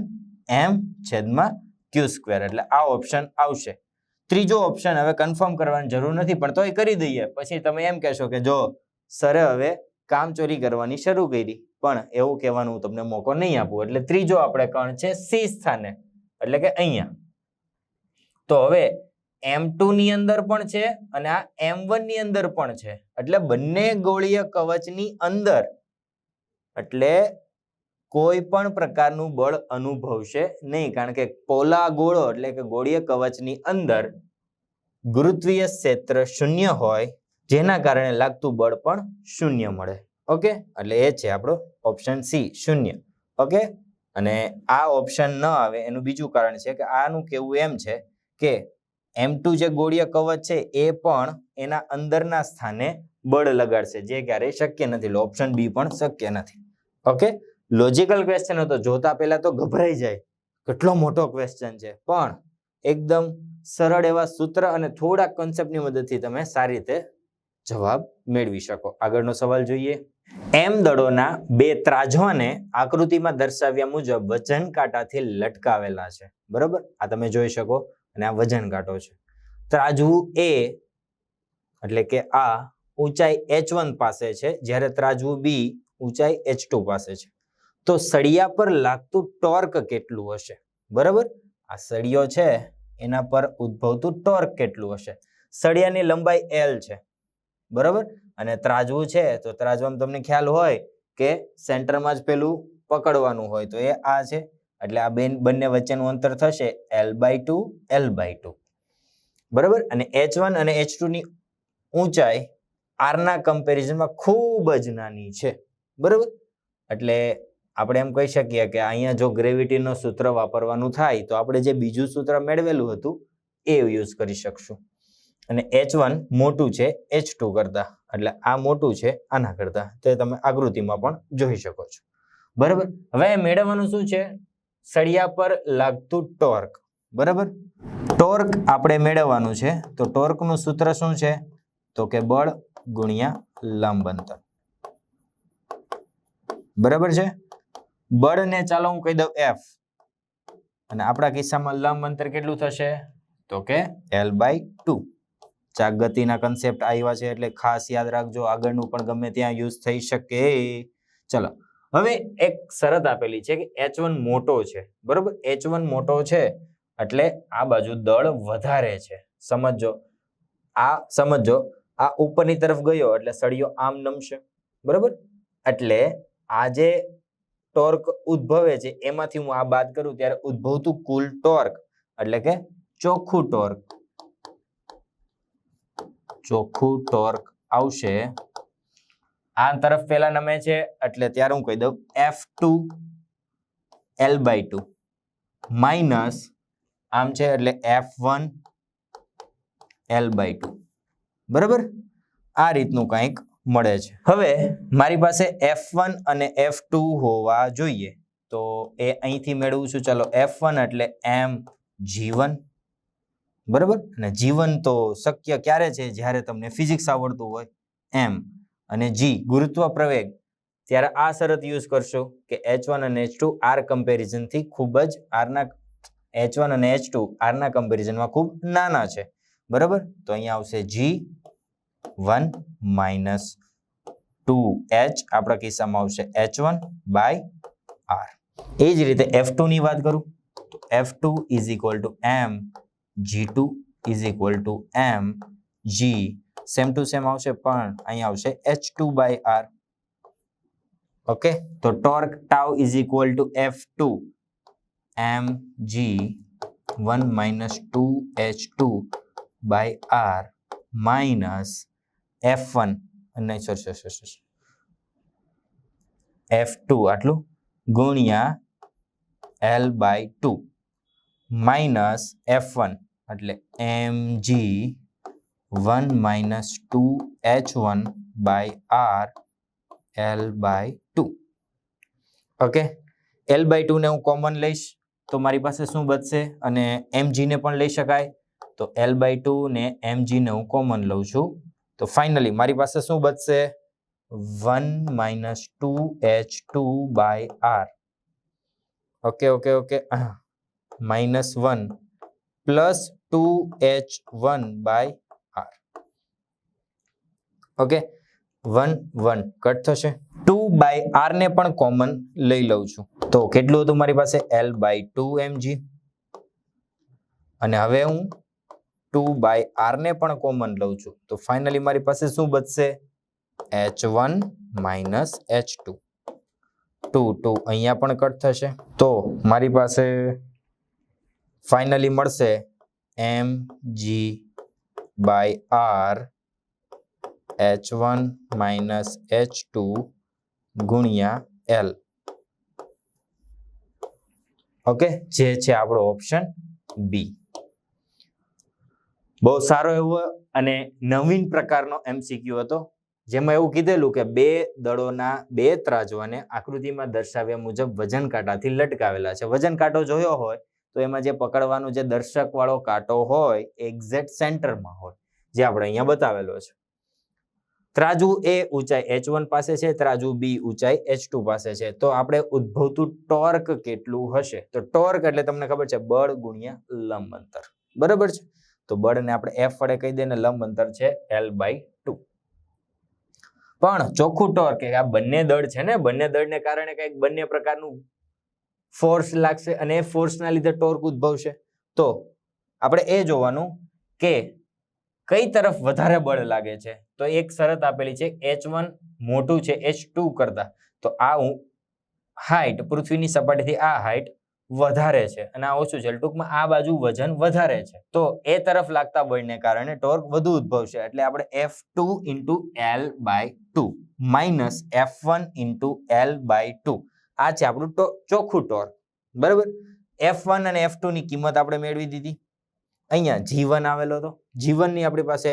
m/q², એટલે આ ઓપ્શન આવશે. ત્રીજો ઓપ્શન હવે કન્ફર્મ કરવાની જરૂર નથી, પણ તોય કરી દઈએ. પછી તમે એમ કહેશો કે જો સરે હવે કામચોરી કરવાની શરૂ કરી, પણ એવું કહેવાનું હું તમને મોકો નહીં આપું. એટલે ત્રીજો આપણે કણ છે C સ્થાને, એટલે કે અહીંયા. તો હવે m2 ની અંદર પણ છે અને આ m1 ની અંદર પણ છે, એટલે બંને ગોળીય કવચની અંદર, એટલે કોઈ પણ પ્રકારનું બળ અનુભવશે નહીં, કારણ કે પોલા ગોળો એટલે કે ગોળીય કવચની અંદર ગુરુત્વીય ક્ષેત્ર 0 હોય, જેના કારણે લાગતું બળ પણ 0 મળે. ઓકે, એટલે એ છે આપણો ઓપ્શન C 0. ઓકે, અને આ ઓપ્શન ન આવે એનું બીજું કારણ છે કે આનું કેવું એમ છે કે m2 જે ગોળીય કવચ છે એ પણ એના અંદરના સ્થાને બળ લગાડશે, જે ક્યારેય શક્ય નથી. એટલે ઓપ્શન બી પણ શક્ય નથી. ઓકે, લોજિકલ ક્વેશ્ચન હતો, જોતા પહેલા તો ગભરાઈ જાય, કેટલો મોટો ક્વેશ્ચન છે, પણ એકદમ સરળ એવા સૂત્ર અને થોડા કોન્સેપ્ટની મદદથી તમે સારી રીતે જવાબ મેળવી શકો. આગળનો સવાલ જોઈએ. m દળોના બે ત્રાજવાને આકૃતિમાં દર્શાવ્યા મુજબ વજન કાંટાથી લટકાવેલા છે. બરોબર? આ તમે જોઈ શકો, અને આ વજન કાંટો છે. ત્રાજવું A એટલે કે આ ઊંચાઈ h1 પાસે છે, જ્યારે ત્રાજવું B ઊંચાઈ h2 પાસે છે. તો સળિયા પર લાગતું ટોર્ક કેટલું હશે? બરાબર? આ સળિયો છે એના પર ઉદ્ભવતું ટોર્ક કેટલું હશે? સળિયાની લંબાઈ L છે. બરાબર? અને ત્રાજવું છે તો ત્રાજવામાં તમને ખ્યાલ હોય કે સેન્ટરમાં જ પેલું પકડવાનું હોય, તો એ આ છે, એટલે આ બંને વચ્ચેનું અંતર થશે L/2 L/2. બરાબર? અને h1 અને h2 ની ઊંચાઈ r ના કમ્પેરિઝનમાં ખૂબ જ નાની છે. બરાબર? એટલે આપણે એમ કહી શકીએ કે અહીંયા જો ગ્રેવિટીનો સૂત્ર વાપરવાનું થાય તો આપણે જે બીજું સૂત્ર મેળવેલું હતું એ યુઝ કરી શકશું. અને h1 મોટું છે h2 કરતા, એટલે આ મોટું છે આના કરતા, તે તમે આકૃતિમાં પણ જોઈ શકો છો. બરાબર? હવે મેળવવાનું શું છે? સળિયા પર લાગતું ટોર્ક. બરાબર? ટોર્ક આપણે મેળવવાનું છે, તો ટોર્કનું સૂત્ર શું છે? તો કે બળ ગુણ્યા લંબ અંતર. બરાબર છે? બળને ચાલો હું કહી દઉં F, અને આપણા કિસ્સામાં લંબ અંતર કેટલું થશે તો કે L/2. ચાક ગતિના કન્સેપ્ટ આવ્યા છે એટલે ખાસ યાદ રાખજો, આગળનું પણ ગમે ત્યાં યુઝ થઈ શકે. ચલો હવે એક શરત આપેલી છે કે H1 મોટો છે, બરોબર. H1 મોટો છે એટલે આ બાજુ દળ વધારે છે. સમજો આ ઉપરની તરફ ગયો એટલે સળિયો આમ નમશે, બરોબર. એટલે આ જે ટોર્ક ઉદ્ભવે છે એમાંથી હું આ બાદ કરું ત્યારે ઉદ્ભવતું કુલ ટોર્ક એટલે કે ચોખ્ખું ટોર્ક આવશે. આ તરફ પેલા નમે છે એટલે ત્યારે હું કહી દઉં F2 L/2 માઇનસ આમ છે એટલે F1 L/2, બરાબર. આ રીતનું કંઈક મળે છે. હવે મારી પાસે F1 અને F2 હોવા જોઈએ તો એ અહીંથી મેળવું છું. ચલો F1 એટલે mg1, બરાબર. અને g1 તો શક્ય ક્યારે છે જ્યારે તમને ફિઝિક્સ આવડતું હોય એમ, અને g ગુરુત્વ પ્રવેગ, ત્યારે આ શરત યુઝ કરશો કે H1 અને H2 R કમ્પેરિઝન થી ખૂબ જ H1 અને H2 R ના કમ્પેરિઝનમાં ખૂબ નાના છે, બરાબર. તો અહીંયા આવશે G1 માઇનસ 2H, આપણા કિસ્સામાં આવશે H1/R. એ જ રીતે F2 ની વાત કરું તો F2 is equal to M G2 is equal to M G, same to same આવશે પણ અહીંયા આવશે H2/R. ઓકે, તો torque tau is equal to F2 mg1 minus 2H2/R minus F1 અને F2 આટલું ગુણ્યા L/2 માઇનસ F1 એટલે mg1 minus 2H1/R L/2. Okay, L/2 ને હું કોમન લઈશ તો મારી પાસે શું બચશે, અને mg ને પણ લઈ શકાય તો L/2 ને mg ને હું કોમન લઉં છું તો ફાઇનલી મારી પાસે શું બચશે 1 minus 2H2/R. Okay minus 1 plus 2H1/R. Okay, 1 cut થશે. 2/R ને પણ કોમન લઈ લઉં છું તો કેટલું હતું મારી પાસે L/2 mg, અને હવે હું 2/R ને પણ કોમન લઉં છું તો ફાઇનલી મારી પાસે શું બચશે H1 માઇનસ H2. 2 અહીંયા પણ કટ થશે તો મારી પાસે ફાઇનલી મળશે mg/R H1 માઇનસ H2 ગુણ્યા L. ઓકે, જે છે આપણો ઓપ્શન બી. બહુ સારો એવો અને નવીન પ્રકારનો MCQ હતો, જેમાં એવું કીધેલું કે બે દળોના બે ત્રાજવાને આકૃતિમાં દર્શાવ્યા મુજબ વજન કાંટાથી લટકાવેલા છે. વજન કાંટો જોયો હોય તો એમાં જે પકડવાનો જે દર્શક વાળો કાંટો હોય એક્ઝેક્ટ સેન્ટરમાં હોય, જે આપણે અહીંયા બતાવેલો છે. ત્રાજુ એ ઊંચાઈ H1 પાસે છે, ત્રાજુ બી ઊંચાઈ H2 પાસે છે. તો આપણે ઉદ્ભવતું ટોર્ક કેટલું હશે, તો ટોર્ક એટલે તમને ખબર છે બળ ગુણ્યા લંબ અંતર, બરાબર છે. તો બળને આપણે F વડે કહી દઈએ ને લંબ અંતર છે L/2. પણ ચોખ્ખું ટોર્ક કે આ બંને દળ છે ને, બંને દળને કારણે કંઈક બંને પ્રકારનું ફોર્સ લાગશે અને એ ફોર્સના લીધે ટોર્ક ઉદ્ભવશે. તો આપણે એ જોવાનું કે કઈ તરફ વધારે બળ લાગે છે. તો એક શરત આપેલી છે H1 મોટું છે H2 કરતા, તો આ હાઈટ પૃથ્વીની સપાટીથી આ હાઈટ વધારે છે અને આ ઓછું છે, ટૂંકમાં આ બાજુ વજન વધારે છે. તો એ તરફ લાગતા બળને કારણે ટોર્ક વધુ ઉદ્ભવશે. એટલે આપણે F2 × L/2 minus F1 × L/2 આ છે આપણું ચોખ્ખું ટોર્ક, બરાબર. F1 અને F2 ની કિંમત આપણે મેળવી દીધી. અહીંયા G1 આવેલો હતો. G1 ની આપણી પાસે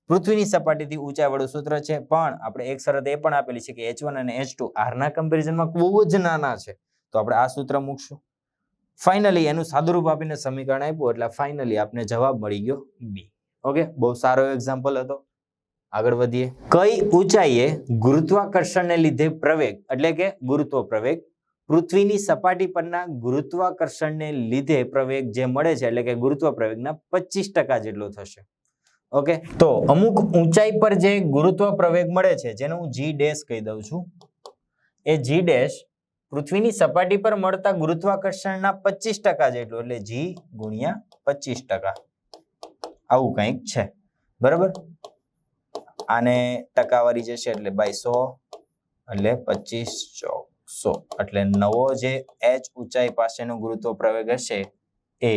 પૃથ્વીની સપાટીથી ઊંચાઈ વાળું સૂત્ર છે, પણ આપણે એક શરત એ પણ આપેલી છે કે H1 અને H2 R ના કમ્પેરિઝનમાં બહુ જ નાના છે, તો આપણે આ સૂત્ર મૂકશું. ફાઇનલી એનું સાદુરૂપ આપીને સમીકરણ આપ્યું એટલે ફાઇનલી આપને જવાબ મળી ગયો બી. ઓકે, બહુ સારો એક્ઝામ્પલ હતો. આગળ વધીએ. કઈ ઊંચાઈએ ગુરુત્વાકર્ષણને લીધે પ્રવેગ એટલે કે ગુરુત્વ પ્રવેગ પૃથ્વીની સપાટી પરના ગુરુત્વાકર્ષણને લીધે પ્રવેગ જે મળે છે એટલે કે ગુરુત્વ પ્રવેગના 25% જેટલો થશે. ઓકે, તો અમુક ઊંચાઈ પર જે ગુરુત્વ પ્રવેગ મળે છે જેને હું જી ડેશ કહી દઉં છું, એ જી ડેશ પૃથ્વીની સપાટી પર મળતા ગુરુત્વાકર્ષણના 25% જેટલું, એટલે જી ગુણ્યા 25%, આવું કંઈક છે. બરાબર, આને ટકાવારી જે છે એટલે બાય 100 એટલે 25 100, એટલે નવો જે h ઊંચાઈ પાસેનો ગુરુત્વ પ્રવેગ હશે એ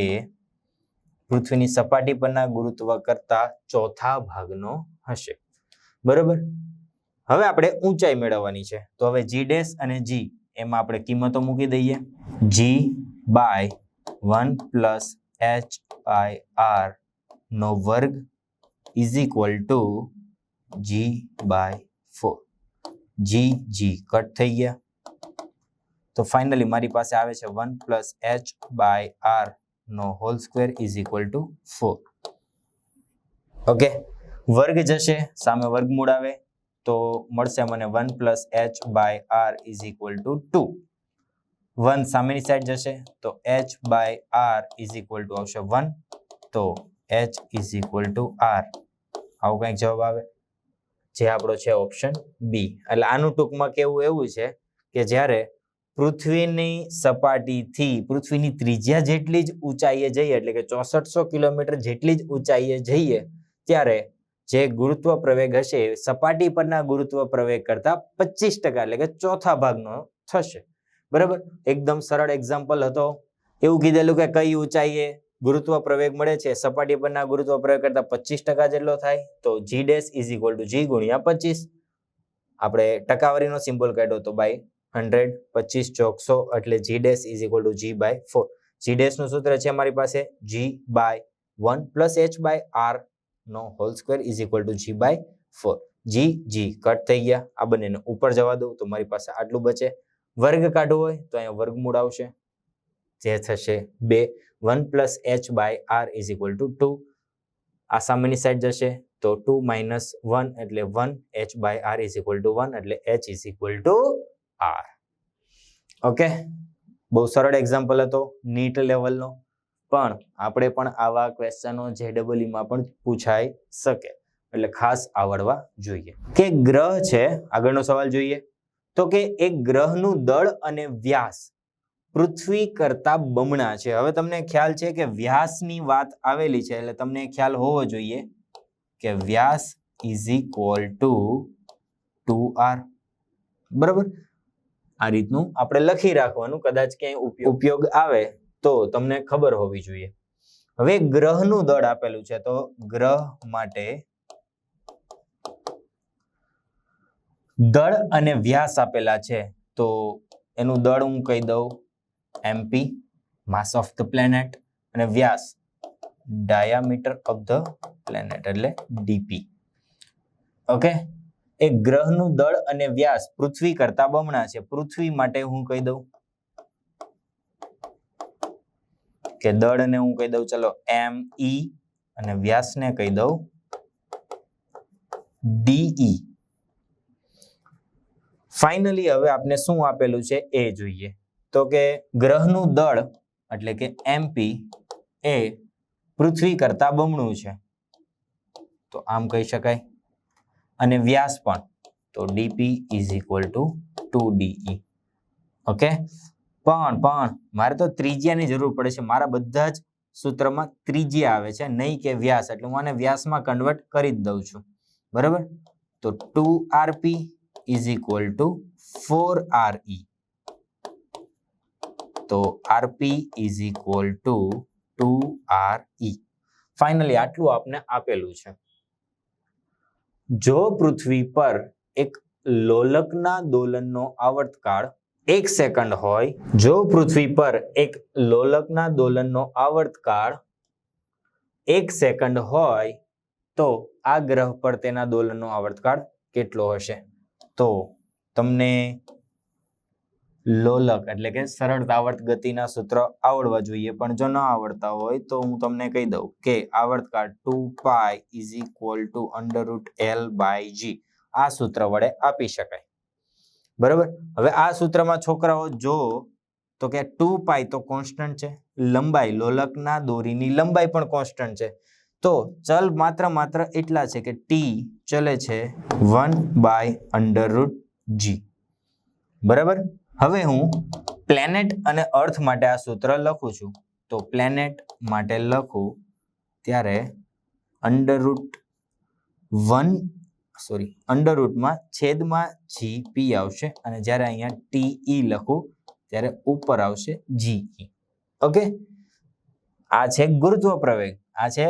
પૃથ્વીની સપાટી પરના ગુરુત્વ કરતા ચોથા ભાગનો હશે. બરાબર, હવે આપણે ઊંચાઈ મેળવવાની છે, તો હવે જી ડેશ અને જી એમાં આપણે કિંમતો મૂકી દઈએ. G by 1 plus h by r નો વર્ગ is equal to G by 4. G G cut થઈ ગયા, તો ફાઇનલી મારી પાસે આવે છે 1 પ્લસ h બાય r નો whole square is equal to 4. Okay, વર્ગ જશે, સામે વર્ગમૂળ આવે તો મળશે મને 1 plus h by r is equal to 2. 1 સામેની સાઈડ જશે તો h by r is equal two આવશે 1, તો h is equal to r. આવું કંઈક જવાબ આવે, જે આપણો છે ઓપ્શન બી. એટલે આનું ટૂંકમાં કેવું એવું છે કે જ્યારે પૃથ્વીની સપાટીથી પૃથ્વીની ત્રિજ્યા જેટલી જ ઊંચાઈએ જઈએ, એટલે કે 6400 કિલોમીટર જેટલી જ ઊંચાઈએ જઈએ, ત્યારે જે ગુરુત્વ પ્રવેગ હશે સપાટી પરના ગુરુત્વ પ્રવેગ કરતા 25%, એટલે કે ચોથા ભાગનો થશે. બરાબર, એકદમ સરળ એક્ઝામ્પલ હતો. એવું કીધેલું કે કઈ ઊંચાઈએ ગુરુત્વ પ્રવેગ મળે છે સપાટી પરના ગુરુત્વ પ્રવેગ કરતા 25% જેટલો થાય, તો G dash is equal to G ગુણ્યા 25. આપણે ટકાવારીનો સિમ્બોલ કાઢ્યો તો બાય 100, 25 ચોક 100, એટલે G dash is equal to G by 4. G dash નું સૂત્ર છે અમારી પાસે G by 1 plus h by r નો whole square is equal to G by 4. G G cut થઈ ગયા, આ બંનેને ઉપર જવા દઉં તો મારી પાસે આટલું બચે. વર્ગ કાઢવો હોય તો અહીંયા વર્ગમૂળ આવશે, જે થશે 2. 1 plus h by r is equal to 2. આ સામેની સાઈડ જશે તો 2 માઇનસ 1 એટલે 1, h by r is equal to 1, એટલે h is equal to r. Okay, બહુ સરળ એક્ઝામ્પલ હતો નીટ લેવલનો, પણ આપણે પણ આવા ક્વેશ્ચનો JEE માં પણ પૂછાઈ શકે, એટલે ખાસ આવડવા જોઈએ. કે ગ્રહ છે, આગળનો સવાલ જોઈએ, તો કે એક ગ્રહનું દળ અને વ્યાસ પૃથ્વી કરતા બમણા છે. હવે તમને ખ્યાલ છે કે વ્યાસની વાત આવેલી છે, એટલે તમને ખ્યાલ હોવો જોઈએ કે વ્યાસ ઇઝ ઇક્વલ ટુ 2r. બરાબર, આ રીતનું આપણે લખી રાખવાનું, કદાચ ક્યાંય ઉપયોગ આવે તો તમને ખબર હોવી જોઈએ. હવે ગ્રહનું દળ આપેલું છે, તો ગ્રહ માટે દળ અને વ્યાસ આપેલા છે, તો એનું દળ હું કહી દઉં mp, mass of the planet, અને વ્યાસ ડાયામીટર ઓફ ધ પ્લેનેટ એટલે dp. ઓકે, એક ગ્રહનું દળ અને વ્યાસ પૃથ્વી કરતા બમણા છે. પૃથ્વી માટે હું કહી દઉં કે દળને હું કહી દઉં ચલો me, અને વ્યાસને કહી દઉં de. ફાઇનલી હવે આપણે શું આપેલું છે એ જોઈએ, તો કે ગ્રહનું દળ એટલે કે mp એ પૃથ્વી કરતા બમણું છે, તો આમ કહી શકાય, અને વ્યાસ પણ, તો dp is equal two 2de. Okay, પણ મારે તો ત્રિજ્યાની જરૂર પડે છે, મારા બધા જ સૂત્રમાં ત્રિજ્યા આવે છે, નહીં કે વ્યાસ, એટલે હું આને વ્યાસમાં કન્વર્ટ કરી જ દઉં છું. બરાબર, તો 2rp is equal two 4re, તો rp is equal two 2re. Finally આટલું આપને આપેલું છે. જો પૃથ્વી પર એક લોલકના દોલનનો આવર્તકાળ 1 સેકન્ડ હોય, જો પૃથ્વી પર એક લોલકના દોલનનો આવર્તકાળ 1 સેકન્ડ હોય, તો આ ગ્રહ પર તેના દોલનનો આવર્તકાળ કેટલો હશે? તો તમને લોલક એટલે કે સરળતાવર્ત ગતિના સૂત્ર આવડવા જોઈએ, પણ જો ન આવડતા હોય તો હું તમને કહી દઉં કે આવર્તકાળ 2π = √L/g આ સૂત્ર વડે આપી શકાય. બરાબર. હવે આ સૂત્રમાં છોકરાઓ જો તો કે 2π તો કોન્સ્ટન્ટ છે, લંબાઈ લોલકના દોરીની લંબાઈ પણ કોન્સ્ટન્ટ છે, તો ચલ માત્ર એટલા છે કે ટી ચલે છે 1/√g. બરાબર. હવે હું પ્લેનેટ અને અર્થ માટે આ સૂત્ર લખું છું. તો પ્લેનેટ માટે લખું ત્યારે અંડરરૂટમાં છેદમાં GP આવશે અને જ્યારે અહીંયા TE લખું ત્યારે ઉપર આવશે GE. ઓકે, આ છે ગુરુત્વ પ્રવેગ, આ છે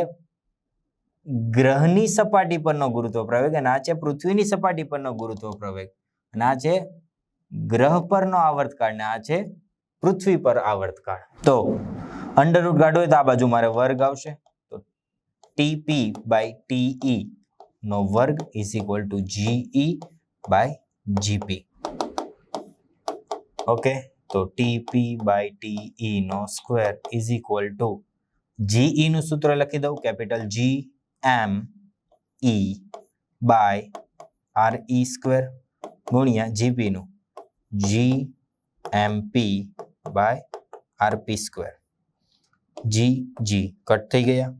ગ્રહની સપાટી પરનો ગુરુત્વ પ્રવેગ અને આ છે પૃથ્વીની સપાટી પરનો ગુરુત્વ પ્રવેગ અને આ છે ગ્રહ પરનો આવર્તકાળ ને આ છે પૃથ્વી પર આવર્તકાળ. તો અંડરરૂટ કાઢો તો આ બાજુ મારે વર્ગ આવશે, તો TP/TE નો વર્ગ is equal two GE/GP. Okay, તો TP/TE નો square is equal to GE નું સૂત્ર લખી દઉં, કેપિટલ GME/RE સ્ક્વેર ગુણ્યા GP નું GMP/RP સ્ક્વેર. GG કટ થઈ ગયા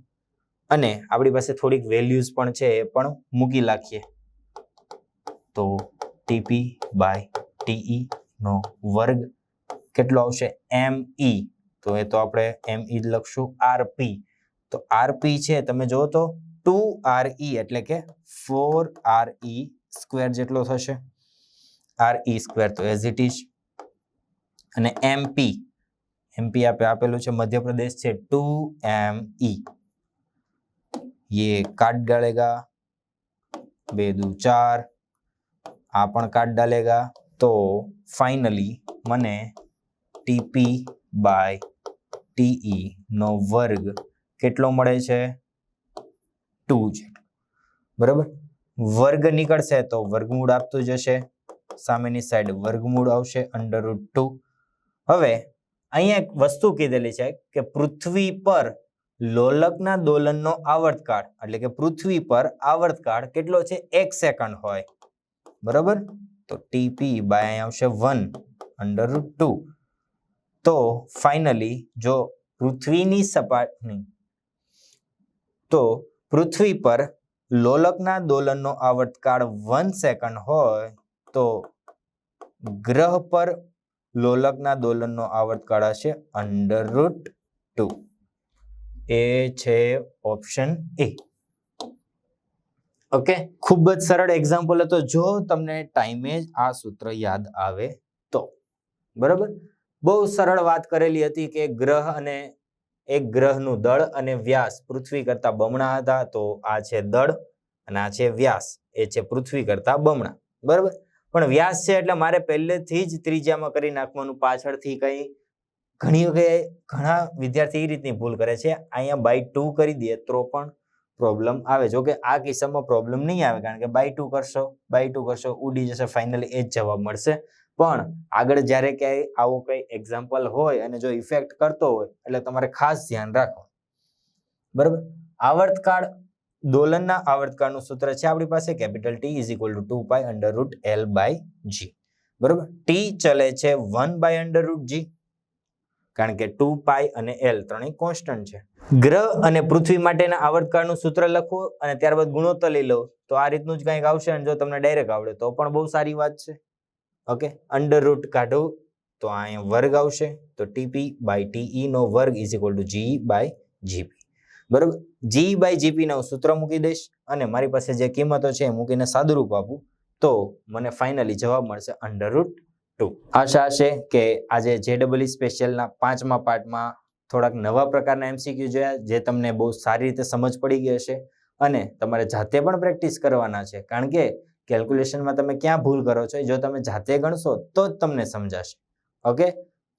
અને આપણી પાસે થોડીક વેલ્યુઝ પણ છે એ પણ મૂકી નાખીએ. તો TP/TE નો વર્ગ કેટલો આવશે ME, તો એ તો આપણે ME જ લખશું. RP, તો RP છે તમે જો તો 2RE એટલે કે 4RE સ્ક્વેર જેટલો થશે. RE સ્ક્વેર તો એઝ ઇટ ઇઝ. અને MP આપેલું છે મધ્યપ્રદેશ છે 2ME. ये काट डालेगा, 2 दूनी 4, आ पण काट डालेगा. तो फाइनली मने TP/TE नो वर्ग કેટલો મળે છે 2 જેટલો. બરાબર. વર્ગ નીકળશે તો વર્ગમૂળ આપતું જશે, સામેની સાઈડ વર્ગમૂળ આવશે √2. હવે અહીંયા એક વસ્તુ કીધેલી છે કે પૃથ્વી પર લોલકના દોલનનો આવર્તકાળ એટલે કે પૃથ્વી પર આવર્તકાળ કેટલો છે 1 સેકન્ડ હોય. બરાબર. તો TP બાય આવશે 1/√2. તો ફાઇનલી જો પૃથ્વીની સપાટી તો પૃથ્વી પર લોલકના દોલનનો આવર્તકાળ 1 સેકન્ડ હોય તો ગ્રહ પર લોલકના દોલનનો આવર્તકાળ હશે √2. એ છે ઓપ્શન એ. ઓકે, ખૂબ જ સરળ એક્ઝામ્પલ હતો જો તમને ટાઈમે જ આ સૂત્ર યાદ આવે તો. બરાબર. બહુ સરળ વાત કરેલી હતી કે ગ્રહ અને એક ગ્રહનું દળ અને વ્યાસ પૃથ્વી કરતા બમણા હતા, તો આ છે દળ અને આ છે વ્યાસ, એ છે પૃથ્વી કરતા બમણા. બરાબર. પણ વ્યાસ છે એટલે મારે પહેલેથી જ ત્રિજ્યામાં કરી નાખવાનું, પાછળથી કઈ ઘણા વિદ્યાર્થી એ રીતની ભૂલ કરે છે, અહીંયા by2 કરી દે તો પણ પ્રોબ્લેમ આવે. જો કે આ કિસ્સામાં પ્રોબ્લેમ નહીં આવે કારણ કે by2 કરશો ઉડી જશે, ફાઇનલી એ જ જવાબ મળશે. પણ આગળ જ્યારે ક્યાંય આવું કઈ એક્ઝામ્પલ હોય અને જો ઇફેક્ટ કરતો હોય એટલે તમારે ખાસ ધ્યાન રાખવું. બરાબર. આવર્તકાળ, દોલનના આવર્તકાળનું સૂત્ર છે આપણી પાસે capital T is equal two 2π√L/g. બરાબર. T ચલે છે 1/√g કારણ કે 2π અને L ત્રણેય કોન્સ્ટન્ટ છે. ગ્રહ અને પૃથ્વી માટેના આવર્તકાળનું સૂત્ર લખો અને ત્યારબાદ ગુણોત્તર લઈ લો તો આ રીતનું જ કંઈક આવશે. અને જો તમને ડાયરેક્ટ આવડે તો પણ બહુ સારી વાત છે. ઓકે, અંડરરૂટ કાઢો તો અહીંયા વર્ગ આવશે, તો TP/TE નો વર્ગ ઇઝ ઇક્વલ ટુ GE/GP. બરાબર. GE/GP નું સૂત્ર મૂકી દઈશ અને મારી પાસે જે કિંમતો છે એ મૂકીને સાદુરૂપ આપું તો મને ફાઇનલી જવાબ મળશે √2. આશા છે કે આજે JEE સ્પેશિયલના 5મા પાર્ટમાં થોડાક નવા પ્રકારના MCQ જોયા જે તમને બહુ સારી રીતે સમજ પડી ગઈ હશે અને તમારે જાતે પણ પ્રેક્ટિસ કરવાના છે કારણ કે કેલ્ક્યુલેશનમાં તમે ક્યાં ભૂલ કરો છો જો તમે જાતે ગણશો તો જ તમને સમજાશે. ઓકે,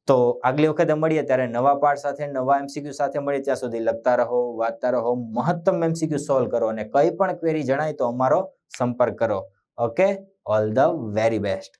તો આગલી વખતે મળીએ ત્યારે નવા પાર્ટ સાથે, નવા MCQ સાથે મળીએ. ત્યાં સુધી લખતા રહો, વાંચતા રહો, મહત્તમ MCQ સોલ્વ કરો અને કંઈ પણ ક્વેરી જણાય તો અમારો સંપર્ક કરો. Okay, all the very best.